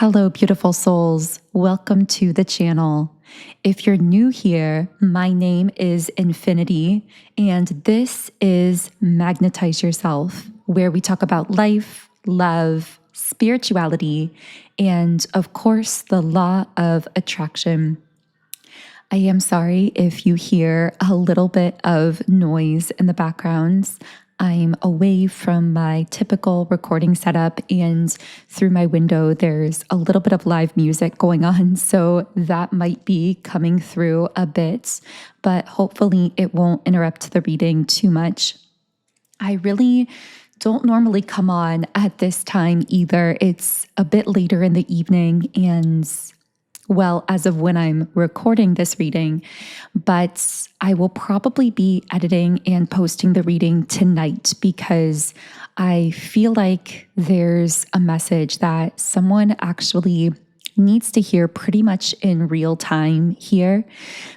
Hello, beautiful souls. Welcome to the channel. If you're new here, my name is Infinity, and this is Magnetize Yourself, where we talk about life, love, spirituality, and of course, the law of attraction. I am sorry if you hear a little bit of noise in the background. I'm away from my typical recording setup, and through my window, there's a little bit of live music going on. So that might be coming through a bit, but hopefully it won't interrupt the reading too much. I really don't normally come on at this time either. It's a bit later in the evening, and well, as of when I'm recording this reading, but I will probably be editing and posting the reading tonight because I feel like there's a message that someone actually needs to hear pretty much in real time here,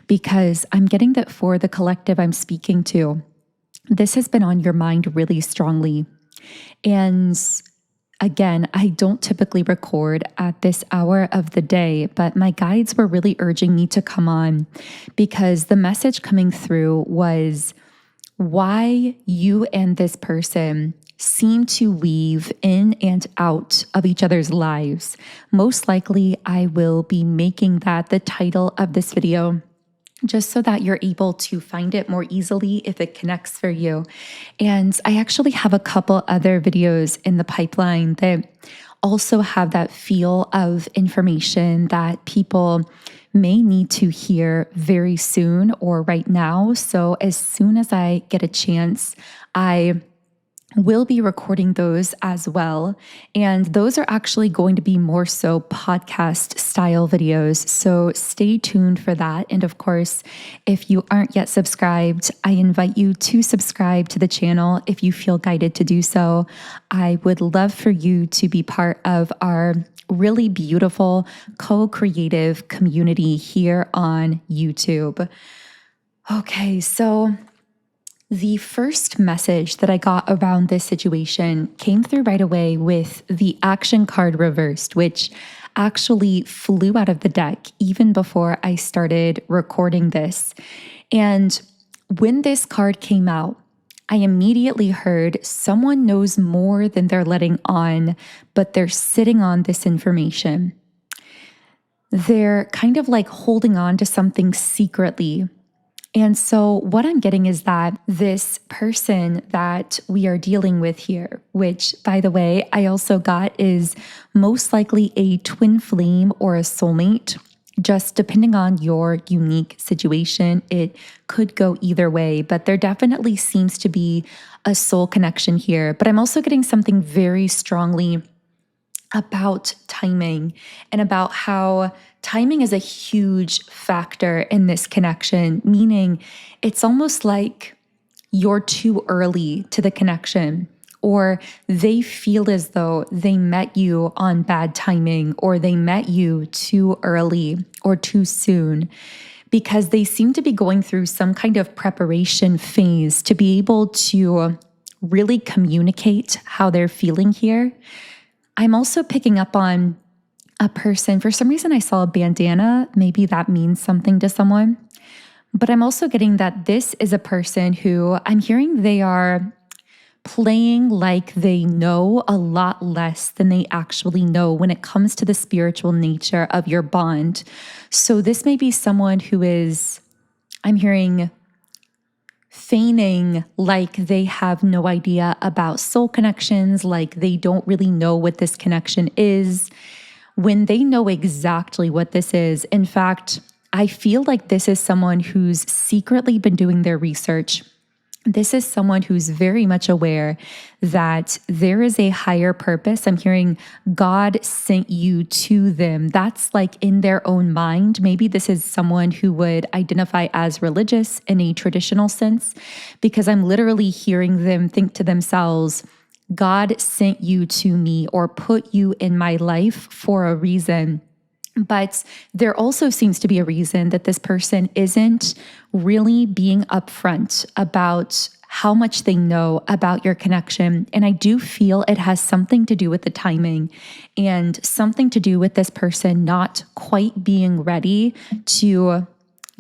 because I'm getting that for the collective I'm speaking to, this has been on your mind really strongly. And again, I don't typically record at this hour of the day, but my guides were really urging me to come on because the message coming through was why you and this person seem to weave in and out of each other's lives. Most likely, I will be making that the title of this video, just so that you're able to find it more easily if it connects for you. And I actually have a couple other videos in the pipeline that also have that feel of information that people may need to hear very soon or right now. So as soon as I get a chance, I will be recording those as well. And those are actually going to be more so podcast style videos. So stay tuned for that. And of course, if you aren't yet subscribed, I invite you to subscribe to the channel if you feel guided to do so. I would love for you to be part of our really beautiful co-creative community here on YouTube. Okay, so the first message that I got around this situation came through right away with the action card reversed, which actually flew out of the deck even before I started recording this. And when this card came out, I immediately heard someone knows more than they're letting on, but they're sitting on this information. They're kind of like holding on to something secretly. And so what I'm getting is that this person that we are dealing with here, which, by the way, I also got is most likely a twin flame or a soulmate, just depending on your unique situation. It could go either way, but there definitely seems to be a soul connection here. But I'm also getting something very strongly about timing and about how timing is a huge factor in this connection, meaning it's almost like you're too early to the connection, or they feel as though they met you on bad timing, or they met you too early or too soon, because they seem to be going through some kind of preparation phase to be able to really communicate how they're feeling here. I'm also picking up on a person. For some reason, I saw a bandana. Maybe that means something to someone. But I'm also getting that this is a person who I'm hearing they are playing like they know a lot less than they actually know when it comes to the spiritual nature of your bond. So this may be someone who is, I'm hearing, feigning like they have no idea about soul connections, like they don't really know what this connection is, when they know exactly what this is. In fact, I feel like this is someone who's secretly been doing their research. This is someone who's very much aware that there is a higher purpose. I'm hearing God sent you to them. That's like in their own mind. Maybe this is someone who would identify as religious in a traditional sense, because I'm literally hearing them think to themselves, God sent you to me or put you in my life for a reason. But there also seems to be a reason that this person isn't really being upfront about how much they know about your connection. And I do feel it has something to do with the timing and something to do with this person not quite being ready to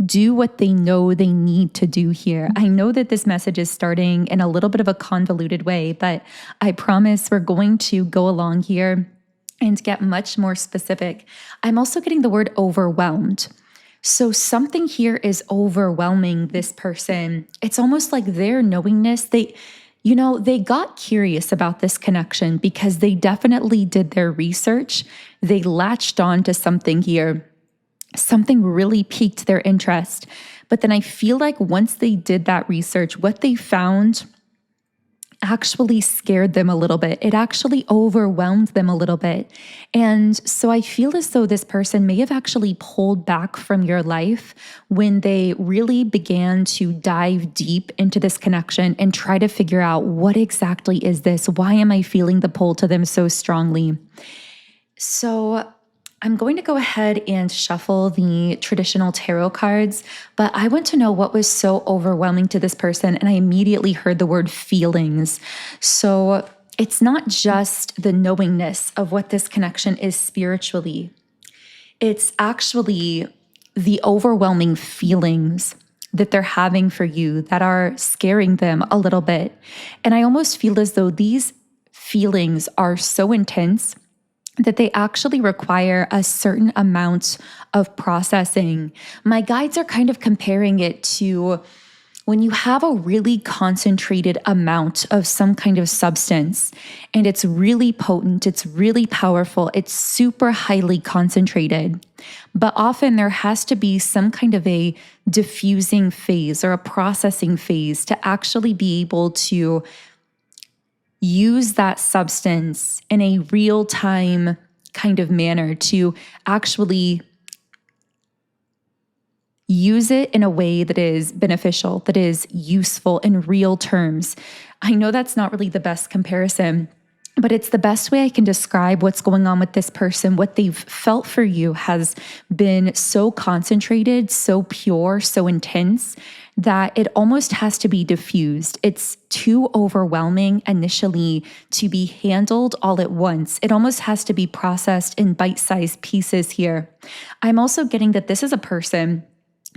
do what they know they need to do here. I know that this message is starting in a little bit of a convoluted way, but I promise we're going to go along here and get much more specific. I'm also getting the word overwhelmed. So something here is overwhelming this person. It's almost like their knowingness, they got curious about this connection because they definitely did their research. They latched on to something here. Something really piqued their interest. But then I feel like once they did that research, what they found actually scared them a little bit. It actually overwhelmed them a little bit. And so I feel as though this person may have actually pulled back from your life when they really began to dive deep into this connection and try to figure out, what exactly is this? Why am I feeling the pull to them so strongly? So I'm going to go ahead and shuffle the traditional tarot cards, but I want to know what was so overwhelming to this person, and I immediately heard the word feelings. So it's not just the knowingness of what this connection is spiritually. It's actually the overwhelming feelings that they're having for you that are scaring them a little bit. And I almost feel as though these feelings are so intense that they actually require a certain amount of processing. My guides are kind of comparing it to when you have a really concentrated amount of some kind of substance and it's really potent, it's really powerful, it's super highly concentrated. But often there has to be some kind of a diffusing phase or a processing phase to actually be able to use that substance in a real-time kind of manner, to actually use it in a way that is beneficial, that is useful in real terms. I know that's not really the best comparison, but it's the best way I can describe what's going on with this person. What they've felt for you has been so concentrated, so pure, so intense, that it almost has to be diffused. It's too overwhelming initially to be handled all at once. It almost has to be processed in bite-sized pieces here. I'm also getting that this is a person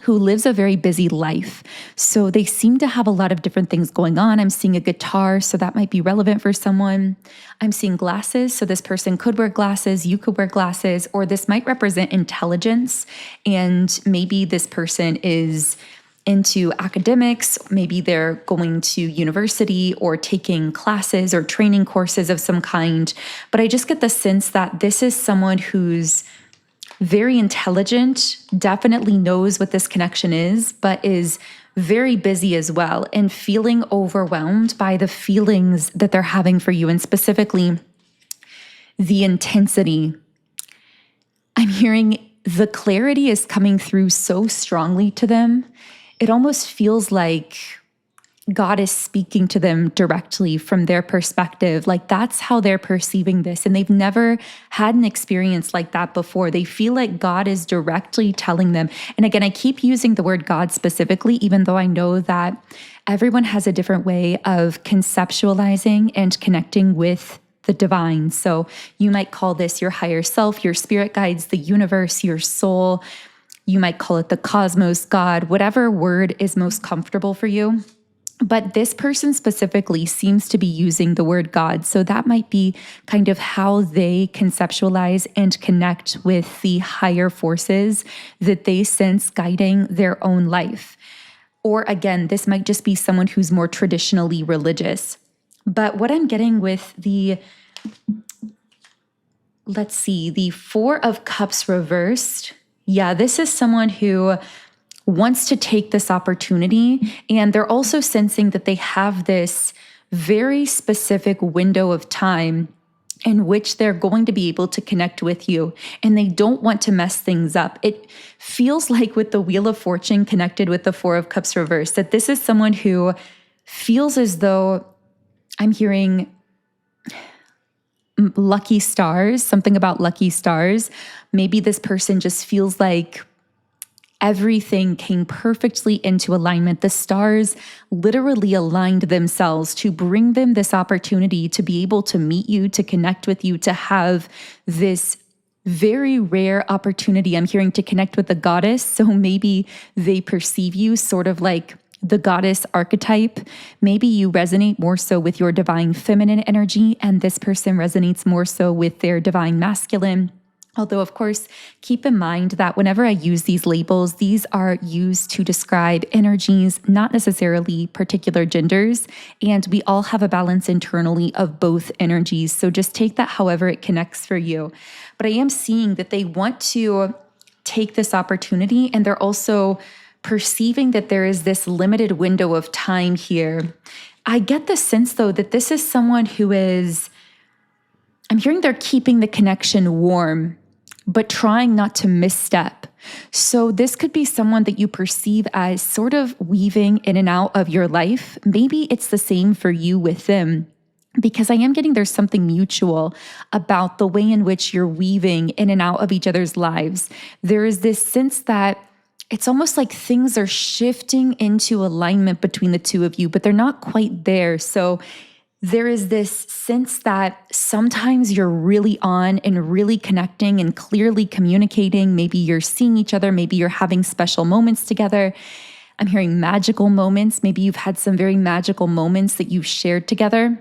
who lives a very busy life. So they seem to have a lot of different things going on. I'm seeing a guitar, so that might be relevant for someone. I'm seeing glasses, so this person could wear glasses, you could wear glasses, or this might represent intelligence. And maybe this person is into academics, maybe they're going to university or taking classes or training courses of some kind. But I just get the sense that this is someone who's very intelligent, definitely knows what this connection is, but is very busy as well and feeling overwhelmed by the feelings that they're having for you, and specifically the intensity. I'm hearing the clarity is coming through so strongly to them. It almost feels like God is speaking to them directly from their perspective. Like that's how they're perceiving this. And they've never had an experience like that before. They feel like God is directly telling them. And again, I keep using the word God specifically, even though I know that everyone has a different way of conceptualizing and connecting with the divine. So you might call this your higher self, your spirit guides, the universe, your soul. You might call it the cosmos, God, whatever word is most comfortable for you. But this person specifically seems to be using the word God. So that might be kind of how they conceptualize and connect with the higher forces that they sense guiding their own life. Or again, this might just be someone who's more traditionally religious. But what I'm getting with the, the Four of Cups reversed. Yeah, this is someone who wants to take this opportunity, and they're also sensing that they have this very specific window of time in which they're going to be able to connect with you, and they don't want to mess things up. It feels like with the Wheel of Fortune connected with the Four of Cups reversed, that this is someone who feels as though I'm hearing lucky stars, something about lucky stars. Maybe this person just feels like everything came perfectly into alignment. The stars literally aligned themselves to bring them this opportunity to be able to meet you, to connect with you, to have this very rare opportunity. I'm hearing to connect with the goddess. So maybe they perceive you sort of like the goddess archetype. Maybe you resonate more so with your divine feminine energy, and this person resonates more so with their divine masculine. Although, of course, keep in mind that whenever I use these labels, these are used to describe energies, not necessarily particular genders. And we all have a balance internally of both energies. So just take that however it connects for you. But I am seeing that they want to take this opportunity, and they're also perceiving that there is this limited window of time here. I get the sense, though, that this is someone who is, I'm hearing they're keeping the connection warm, but trying not to misstep. So this could be someone that you perceive as sort of weaving in and out of your life. Maybe it's the same for you with them, because I am getting there's something mutual about the way in which you're weaving in and out of each other's lives. There is this sense that it's almost like things are shifting into alignment between the two of you, but they're not quite there. So there is this sense that sometimes you're really on and really connecting and clearly communicating. Maybe you're seeing each other. Maybe you're having special moments together. I'm hearing magical moments. Maybe you've had some very magical moments that you've shared together.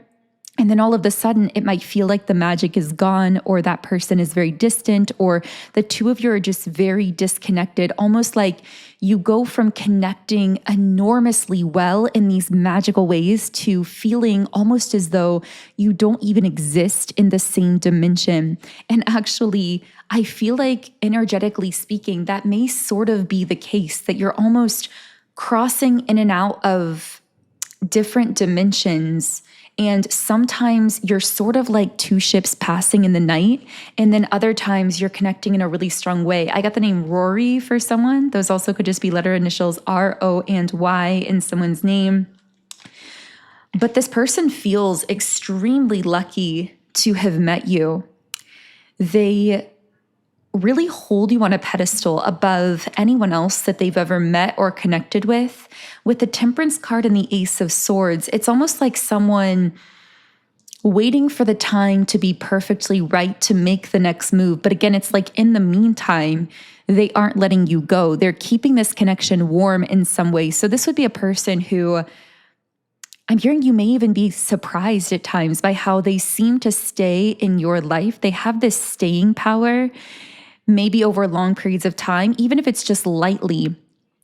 And then all of a sudden, it might feel like the magic is gone, or that person is very distant, or the two of you are just very disconnected, almost like you go from connecting enormously well in these magical ways to feeling almost as though you don't even exist in the same dimension. And actually, I feel like energetically speaking, that may sort of be the case, that you're almost crossing in and out of different dimensions. And sometimes you're sort of like two ships passing in the night. And then other times you're connecting in a really strong way. I got the name Rory for someone. Those also could just be letter initials R, O, and Y in someone's name. But this person feels extremely lucky to have met you. They really hold you on a pedestal above anyone else that they've ever met or connected with. With the Temperance card and the Ace of Swords, it's almost like someone waiting for the time to be perfectly right to make the next move. But again, it's like in the meantime, they aren't letting you go. They're keeping this connection warm in some way. So this would be a person who, I'm hearing you may even be surprised at times by how they seem to stay in your life. They have this staying power, maybe over long periods of time, even if it's just lightly,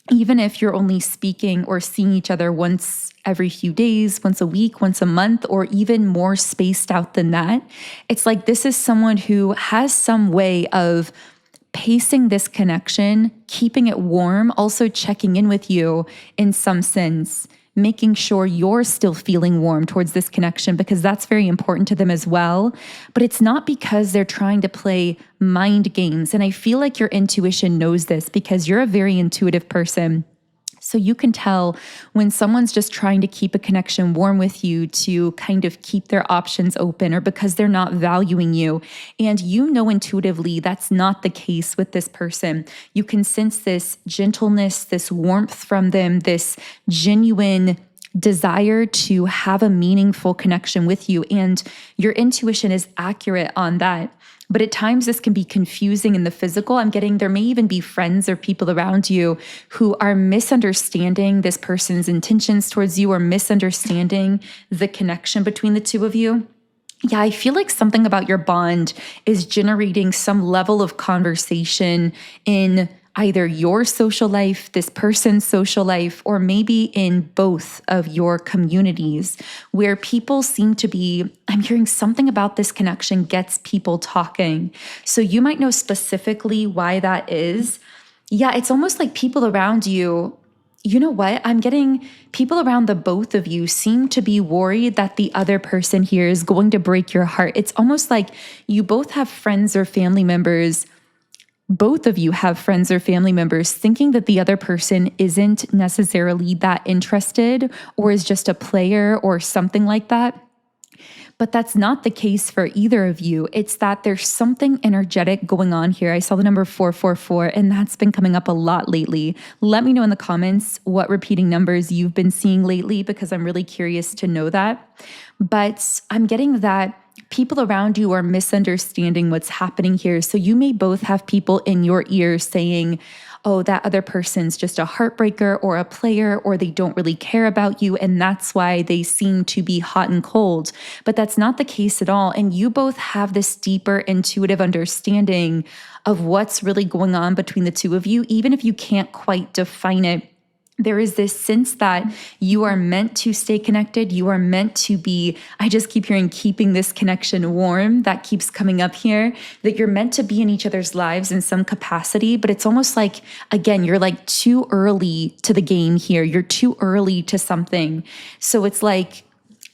even if you're only speaking or seeing each other once every few days, once a week, once a month, or even more spaced out than that. It's like this is someone who has some way of pacing this connection, keeping it warm, also checking in with you in some sense, making sure you're still feeling warm towards this connection, because that's very important to them as well. But it's not because they're trying to play mind games. And I feel like your intuition knows this, because you're a very intuitive person. So you can tell when someone's just trying to keep a connection warm with you to kind of keep their options open, or because they're not valuing you. And you know intuitively that's not the case with this person. You can sense this gentleness, this warmth from them, this genuine desire to have a meaningful connection with you. And your intuition is accurate on that. But at times this can be confusing in the physical. I'm getting there may even be friends or people around you who are misunderstanding this person's intentions towards you, or misunderstanding the connection between the two of you. Yeah, I feel like something about your bond is generating some level of conversation in either your social life, this person's social life, or maybe in both of your communities, where people seem to be, I'm hearing something about this connection gets people talking. So you might know specifically why that is. Yeah, it's almost like people around you, you know what? I'm getting people around the both of you seem to be worried that the other person here is going to break your heart. It's almost like you both have friends or family members. Both of you have friends or family members thinking that the other person isn't necessarily that interested, or is just a player or something like that. But that's not the case for either of you. It's that there's something energetic going on here. I saw the number 444, and that's been coming up a lot lately. Let me know in the comments what repeating numbers you've been seeing lately, because I'm really curious to know that. But I'm getting that people around you are misunderstanding what's happening here. So you may both have people in your ear saying, oh, that other person's just a heartbreaker or a player, or they don't really care about you, and that's why they seem to be hot and cold. But that's not the case at all. And you both have this deeper intuitive understanding of what's really going on between the two of you, even if you can't quite define it. There is this sense that you are meant to stay connected. You are meant to be, I just keep hearing keeping this connection warm. That keeps coming up here, that you're meant to be in each other's lives in some capacity. But it's almost like, again, you're like too early to the game here. You're too early to something. So it's like,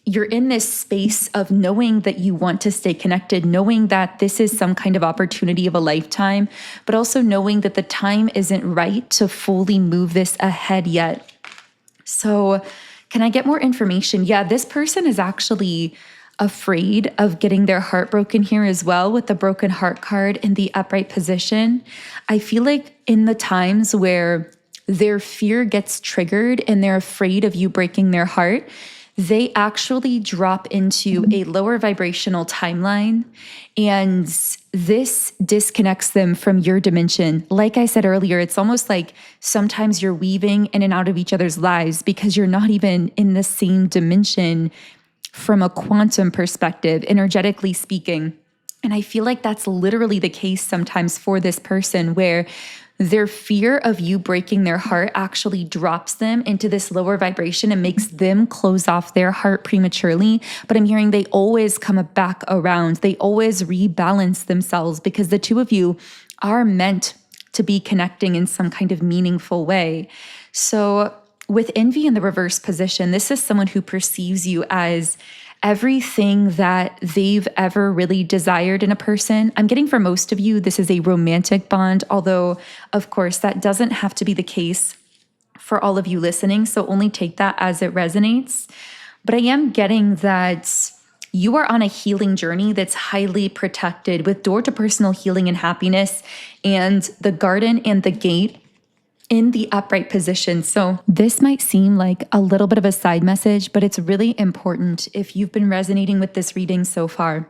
you're in this space of knowing that you want to stay connected, knowing that this is some kind of opportunity of a lifetime, but also knowing that the time isn't right to fully move this ahead yet. So can I get more information? Yeah, this person is actually afraid of getting their heart broken here as well, with the broken heart card in the upright position. I feel like in the times where their fear gets triggered and they're afraid of you breaking their heart, they actually drop into a lower vibrational timeline, and this disconnects them from your dimension. Like I said earlier, it's almost like sometimes you're weaving in and out of each other's lives because you're not even in the same dimension from a quantum perspective, energetically speaking. And I feel like that's literally the case sometimes for this person, where their fear of you breaking their heart actually drops them into this lower vibration and makes them close off their heart prematurely. But I'm hearing they always come back around. They always rebalance themselves, because the two of you are meant to be connecting in some kind of meaningful way. So with envy in the reverse position, this is someone who perceives you as everything that they've ever really desired in a person. I'm getting for most of you, this is a romantic bond, although of course that doesn't have to be the case for all of you listening. So only take that as it resonates. But I am getting that you are on a healing journey that's highly protected, with door to personal healing and happiness, and the garden and the gate in the upright position. So this might seem like a little bit of a side message, but it's really important if you've been resonating with this reading so far.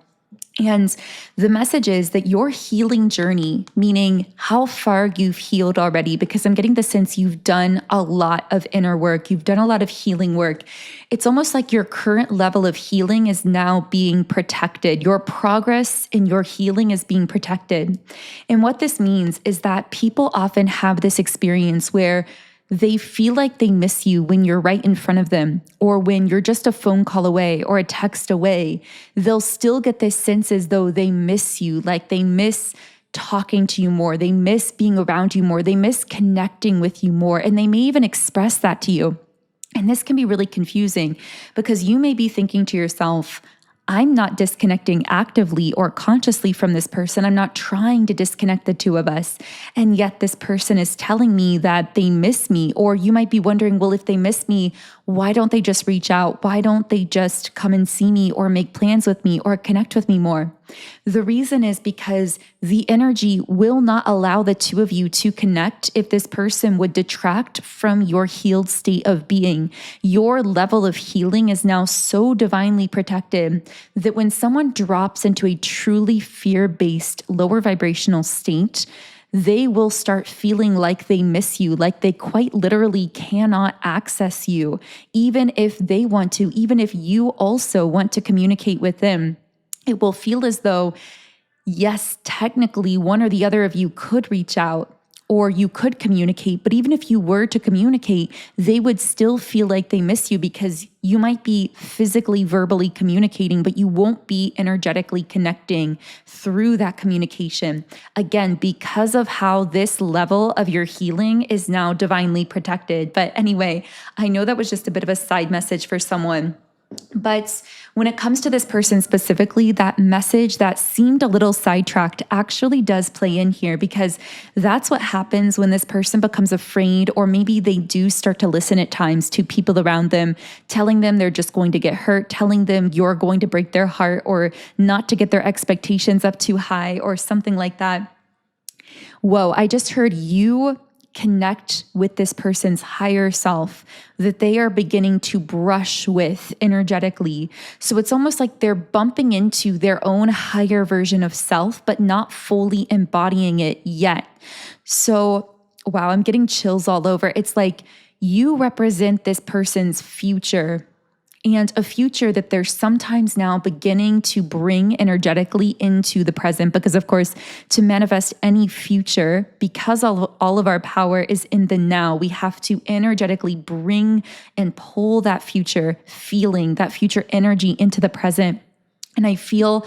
And the message is that your healing journey, meaning how far you've healed already, because I'm getting the sense you've done a lot of inner work, you've done a lot of healing work. It's almost like your current level of healing is now being protected. Your progress in your healing is being protected. And what this means is that people often have this experience where they feel like they miss you when you're right in front of them, or when you're just a phone call away or a text away. They'll still get this sense as though they miss you, like they miss talking to you more, they miss being around you more, they miss connecting with you more, and they may even express that to you. And this can be really confusing, because you may be thinking to yourself, I'm not disconnecting actively or consciously from this person. I'm not trying to disconnect the two of us. And yet this person is telling me that they miss me. Or you might be wondering, well, if they miss me, why don't they just reach out? Why don't they just come and see me, or make plans with me, or connect with me more? The reason is because the energy will not allow the two of you to connect if this person would detract from your healed state of being. Your level of healing is now so divinely protected that when someone drops into a truly fear-based, lower vibrational state, they will start feeling like they miss you, like they quite literally cannot access you, even if they want to, even if you also want to communicate with them. It will feel as though, yes, technically one or the other of you could reach out, or you could communicate, but even if you were to communicate, they would still feel like they miss you, because you might be physically, verbally communicating, but you won't be energetically connecting through that communication. Again, because of how this level of your healing is now divinely protected. But anyway, I know that was just a bit of a side message for someone. But when it comes to this person specifically, that message that seemed a little sidetracked actually does play in here, because that's what happens when this person becomes afraid, or maybe they do start to listen at times to people around them, telling them they're just going to get hurt, telling them you're going to break their heart, or not to get their expectations up too high, or something like that. Whoa, I just heard you connect with this person's higher self that they are beginning to brush with energetically. So it's almost like they're bumping into their own higher version of self, but not fully embodying it yet. So, wow, I'm getting chills all over. It's like you represent this person's future, and a future that they're sometimes now beginning to bring energetically into the present. Because of course, to manifest any future, because all of our power is in the now, we have to energetically bring and pull that future feeling, that future energy into the present. And I feel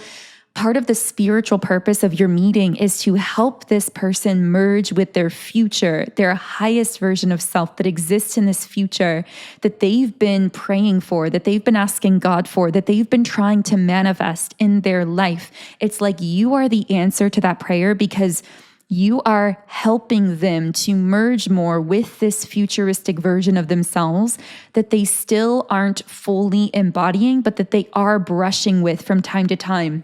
part of the spiritual purpose of your meeting is to help this person merge with their future, their highest version of self that exists in this future that they've been praying for, that they've been asking God for, that they've been trying to manifest in their life. It's like you are the answer to that prayer, because you are helping them to merge more with this futuristic version of themselves that they still aren't fully embodying, but that they are brushing with from time to time.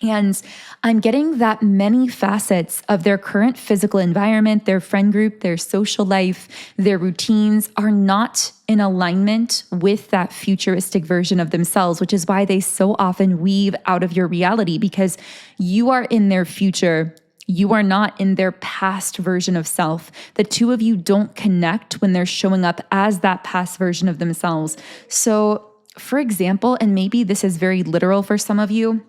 And I'm getting that many facets of their current physical environment, their friend group, their social life, their routines are not in alignment with that futuristic version of themselves, which is why they so often weave out of your reality, because you are in their future. You are not in their past version of self. The two of you don't connect when they're showing up as that past version of themselves. So, for example, and maybe this is very literal for some of you,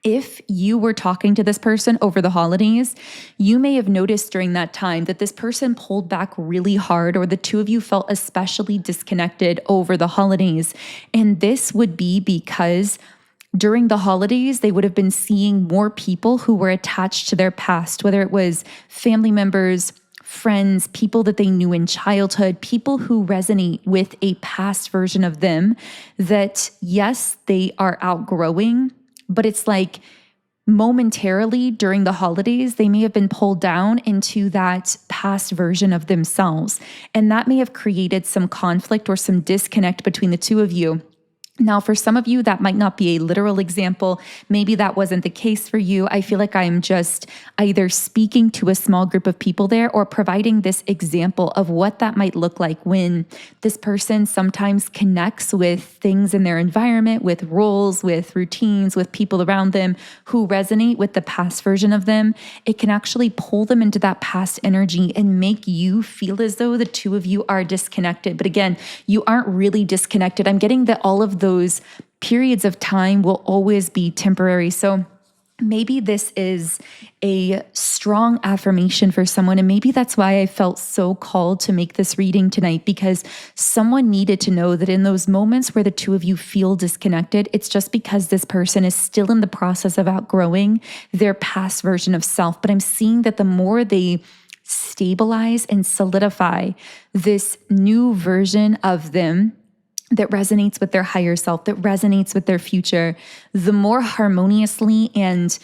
if you were talking to this person over the holidays, you may have noticed during that time that this person pulled back really hard, or the two of you felt especially disconnected over the holidays. And this would be because during the holidays, they would have been seeing more people who were attached to their past, whether it was family members, friends, people that they knew in childhood, people who resonate with a past version of them that, yes, they are outgrowing, but it's like momentarily during the holidays, they may have been pulled down into that past version of themselves. And that may have created some conflict or some disconnect between the two of you. Now, for some of you, that might not be a literal example. Maybe that wasn't the case for you. I feel like I'm just either speaking to a small group of people there or providing this example of what that might look like when this person sometimes connects with things in their environment, with roles, with routines, with people around them who resonate with the past version of them. It can actually pull them into that past energy and make you feel as though the two of you are disconnected. But again, you aren't really disconnected. I'm getting that all of those periods of time will always be temporary. So maybe this is a strong affirmation for someone. And maybe that's why I felt so called to make this reading tonight, because someone needed to know that in those moments where the two of you feel disconnected, it's just because this person is still in the process of outgrowing their past version of self. But I'm seeing that the more they stabilize and solidify this new version of them that resonates with their higher self, that resonates with their future, the more harmoniously and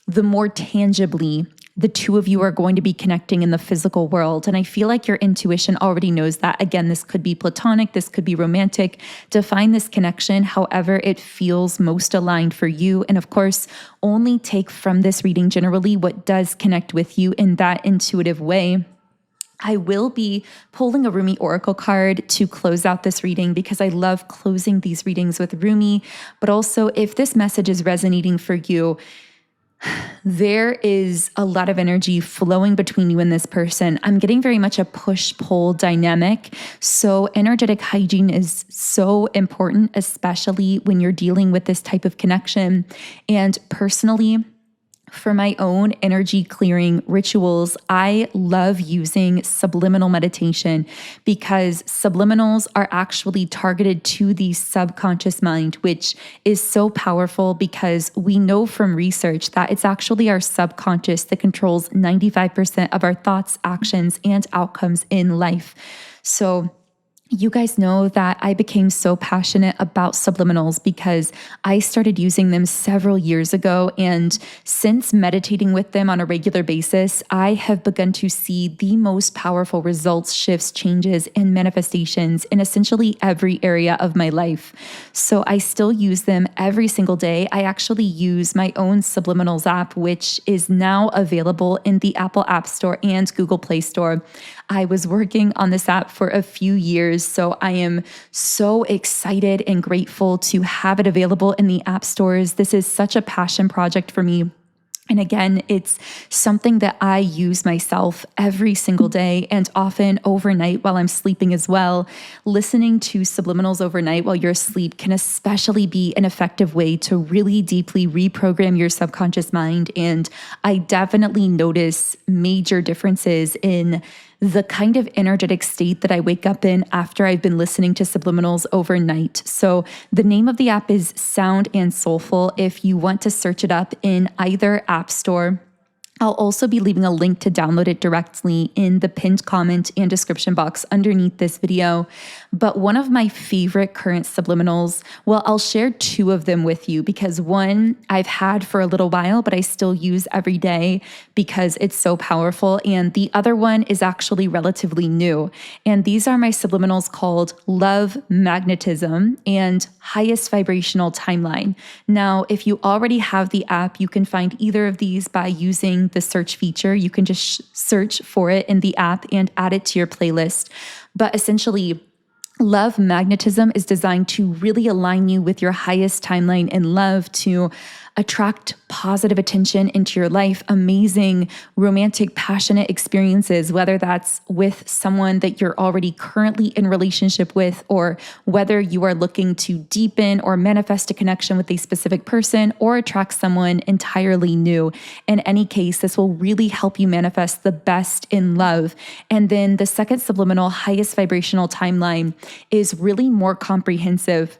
the more tangibly the two of you are going to be connecting in the physical world. And I feel like your intuition already knows that. Again, this could be platonic, this could be romantic. Define this connection however it feels most aligned for you. And of course, only take from this reading generally what does connect with you in that intuitive way. I will be pulling a Rumi Oracle card to close out this reading because I love closing these readings with Rumi. But also, if this message is resonating for you, there is a lot of energy flowing between you and this person. I'm getting very much a push-pull dynamic. So energetic hygiene is so important, especially when you're dealing with this type of connection. And personally, for my own energy clearing rituals, I love using subliminal meditation because subliminals are actually targeted to the subconscious mind, which is so powerful because we know from research that it's actually our subconscious that controls 95% of our thoughts, actions, and outcomes in life. So You guys know that I became so passionate about subliminals because I started using them several years ago. And since meditating with them on a regular basis, I have begun to see the most powerful results, shifts, changes, and manifestations in essentially every area of my life. So I still use them every single day. I actually use my own Subliminals app, which is now available in the Apple App Store and Google Play Store. I was working on this app for a few years, so I am so excited and grateful to have it available in the app stores. This is such a passion project for me. And again, it's something that I use myself every single day and often overnight while I'm sleeping as well. Listening to subliminals overnight while you're asleep can especially be an effective way to really deeply reprogram your subconscious mind. And I definitely notice major differences in the kind of energetic state that I wake up in after I've been listening to subliminals overnight. So the name of the app is Sound and Soulful if you want to search it up in either app store. I'll also be leaving a link to download it directly in the pinned comment and description box underneath this video. But one of my favorite current subliminals, well, I'll share two of them with you because one I've had for a little while, but I still use every day because it's so powerful. And the other one is actually relatively new. And these are my subliminals called Love Magnetism and Highest-Vibrational Timeline. Now, if you already have the app, you can find either of these by using the search feature. You can just search for it in the app and add it to your playlist. But essentially, Love Magnetism is designed to really align you with your highest timeline in love, to attract positive attention into your life, amazing, romantic, passionate experiences, whether that's with someone that you're already currently in relationship with, or whether you are looking to deepen or manifest a connection with a specific person or attract someone entirely new. In any case, this will really help you manifest the best in love. And then the second subliminal, Highest Vibrational Timeline, is really more comprehensive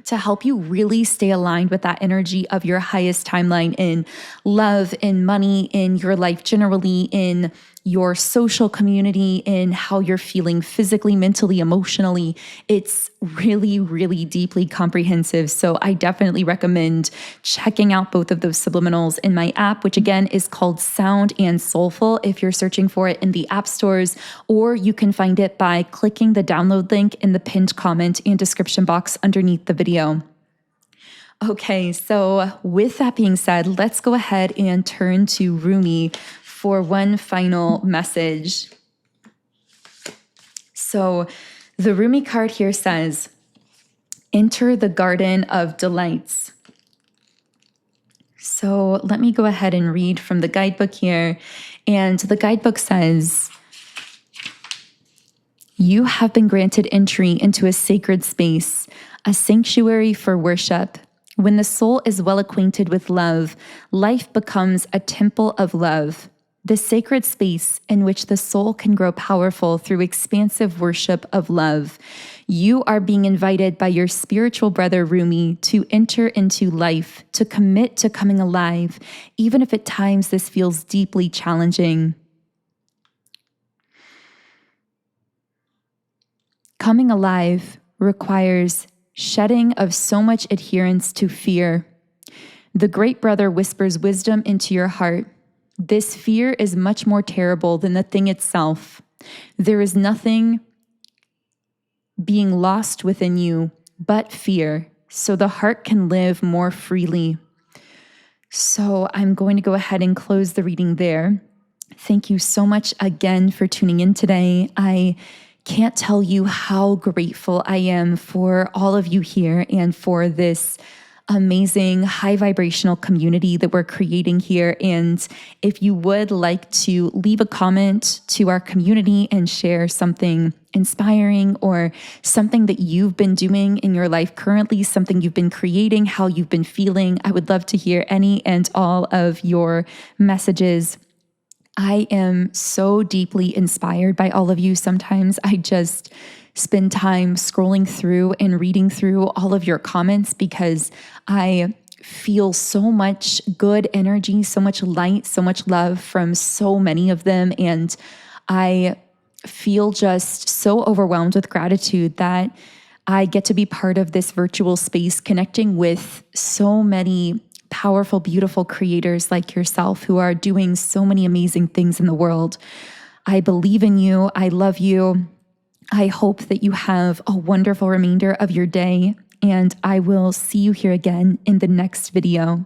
to help you really stay aligned with that energy of your highest timeline in love, in money, in your life generally, in your social community, in how you're feeling physically, mentally, emotionally. It's really, really deeply comprehensive. So I definitely recommend checking out both of those subliminals in my app, which again is called Sound and Soulful if you're searching for it in the app stores, or you can find it by clicking the download link in the pinned comment and description box underneath the video. Okay, so with that being said, let's go ahead and turn to Rumi for one final message. So the Rumi card here says, enter the garden of delights. So let me go ahead and read from the guidebook here. And the guidebook says, you have been granted entry into a sacred space, a sanctuary for worship. When the soul is well acquainted with love, life becomes a temple of love, the sacred space in which the soul can grow powerful through expansive worship of love. You are being invited by your spiritual brother Rumi to enter into life, to commit to coming alive, even if at times this feels deeply challenging. Coming alive requires shedding of so much adherence to fear. The great brother whispers wisdom into your heart. This fear is much more terrible than the thing itself. There is nothing being lost within you but fear, so the heart can live more freely. So I'm going to go ahead and close the reading there. Thank you so much again for tuning in today. I can't tell you how grateful I am for all of you here and for this amazing high vibrational community that we're creating here. And if you would like to leave a comment to our community and share something inspiring or something that you've been doing in your life currently, something you've been creating, how you've been feeling, I would love to hear any and all of your messages. I am so deeply inspired by all of you. Sometimes I just spend time scrolling through and reading through all of your comments because I feel so much good energy, so much light, so much love from so many of them. And I feel just so overwhelmed with gratitude that I get to be part of this virtual space, connecting with so many powerful, beautiful creators like yourself who are doing so many amazing things in the world. I believe in you. I love you. I hope that you have a wonderful remainder of your day, and I will see you here again in the next video.